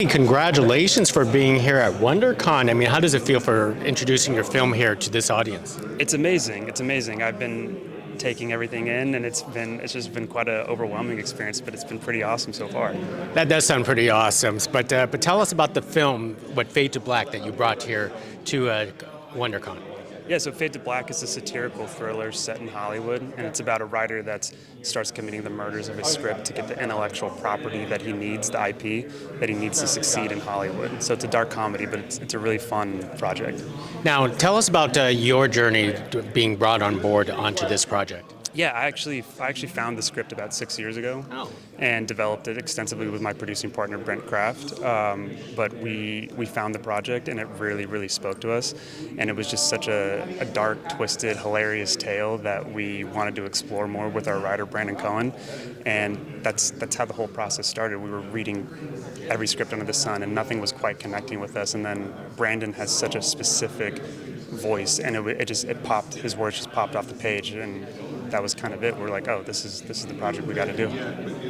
Congratulations for being here at WonderCon. I mean, how does it feel for introducing your film here to this audience? It's amazing. It's amazing. I've been taking everything in, and it's just been quite an overwhelming experience. But it's been pretty awesome so far. That does sound pretty awesome. But tell us about the film, what Fade to Black, that you brought here to WonderCon. Yeah, so Fade to Black is a satirical thriller set in Hollywood, and it's about a writer that starts committing the murders of his script to get the intellectual property that he needs, the IP, that he needs to succeed in Hollywood. So it's a dark comedy, but it's a really fun project. Now, tell us about your journey to being brought on board onto this project. Yeah, I actually found the script about 6 years ago and developed it extensively with my producing partner, Brent Kraft. But we found the project, and it really, really spoke to us. And it was just such a dark, twisted, hilarious tale that we wanted to explore more with our writer, Brandon Cohen. And that's how the whole process started. We were reading every script under the sun, and nothing was quite connecting with us. And then Brandon has such a specific voice, and it popped. His words just popped off the page, and that was kind of it. We're like, oh, this is the project we got to do.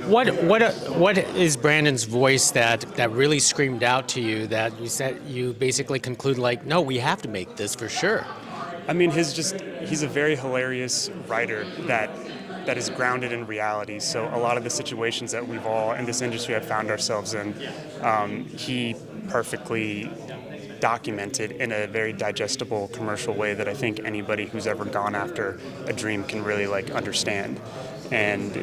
What is Brandon's voice that really screamed out to you, that you basically conclude like, no, we have to make this for sure? I mean, he's a very hilarious writer that is grounded in reality. So a lot of the situations that we've all in this industry have found ourselves in, he perfectly documented in a very digestible commercial way that I think anybody who's ever gone after a dream can really understand. And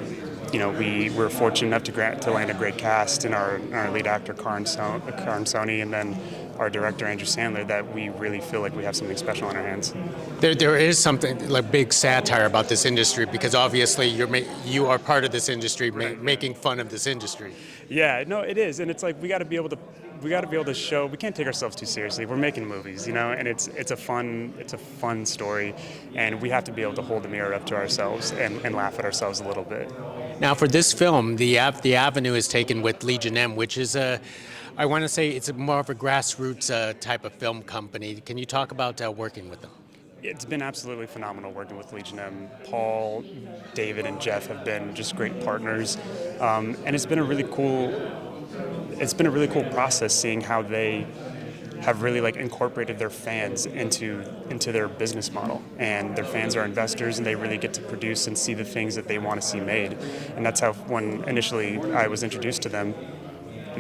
we were fortunate enough to land a great cast in our lead actor Karan Soni, and then our director Andrew Sandler, that we really feel like we have something special on our hands. There is something like big satire about this industry, because obviously you are part of this industry, making fun of this industry. Yeah, no, it is, and it's like we got to be able to show we can't take ourselves too seriously. We're making movies, and it's a fun story, and we have to be able to hold the mirror up to ourselves and laugh at ourselves a little bit. Now, for this film, the avenue is taken with Legion M, which is I want to say it's more of a grassroots type of film company. Can you talk about working with them? It's been absolutely phenomenal working with Legion M. Paul, David, and Jeff have been just great partners, and it's been a really cool process seeing how they have really incorporated their fans into their business model. And their fans are investors, and they really get to produce and see the things that they want to see made. And that's how, when initially I was introduced to them,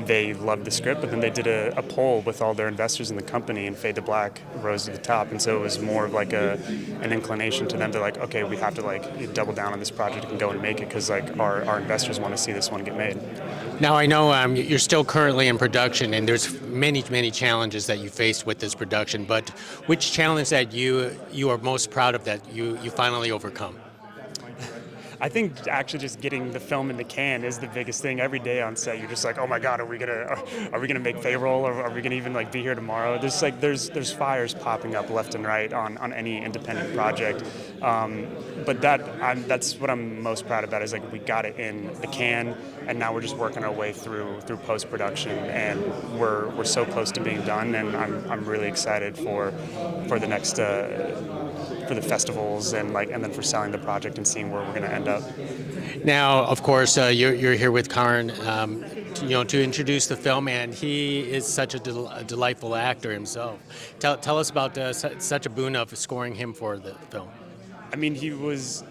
they loved the script, but then they did a poll with all their investors in the company, and Fade to Black rose to the top. And so it was more of an inclination to them to okay, we have to double down on this project and go and make it, because our investors want to see this one get made. Now, I know you're still currently in production, and there's many challenges that you faced with this production, but which challenge that you are most proud of that you finally overcome? I think actually just getting the film in the can is the biggest thing. Every day on set, you're just like, oh my God, are we gonna make payroll, or are we gonna even be here tomorrow? There's fires popping up left and right on any independent project. But that's what I'm most proud about, is we got it in the can, and now we're just working our way through post production, and we're so close to being done, and I'm really excited for the next. For the festivals and then for selling the project and seeing where we're going to end up. Now, of course, you're here with Karan, to introduce the film, and he is such a delightful actor himself. Tell us about such a boon of scoring him for the film. I mean, he was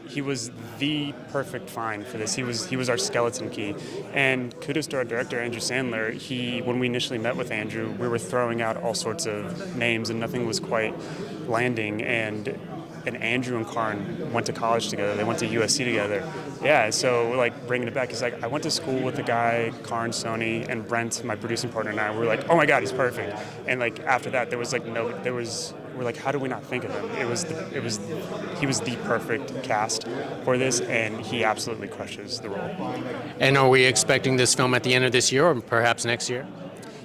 the perfect find for this. He was our skeleton key, and kudos to our director Andrew Sandler. When we initially met with Andrew, we were throwing out all sorts of names, and nothing was quite landing. And Andrew and Karan went to college together. They went to USC together. Yeah, so bringing it back, he's like, I went to school with the guy, Karan Soni, and Brent, my producing partner, and I were like, oh my God, he's perfect. And after that, we're like, how do we not think of him? He was the perfect cast for this, and he absolutely crushes the role. And are we expecting this film at the end of this year, or perhaps next year?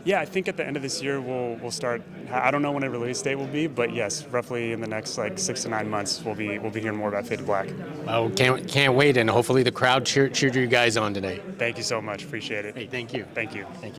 Yeah, I think at the end of this year we'll start. I don't know when a release date will be, but yes, roughly in the next 6 to 9 months we'll be hearing more about Fade to Black. Oh, can't wait, and hopefully the crowd cheered you guys on today. Thank you so much, appreciate it. Hey, thank you. Thank you. Thank you.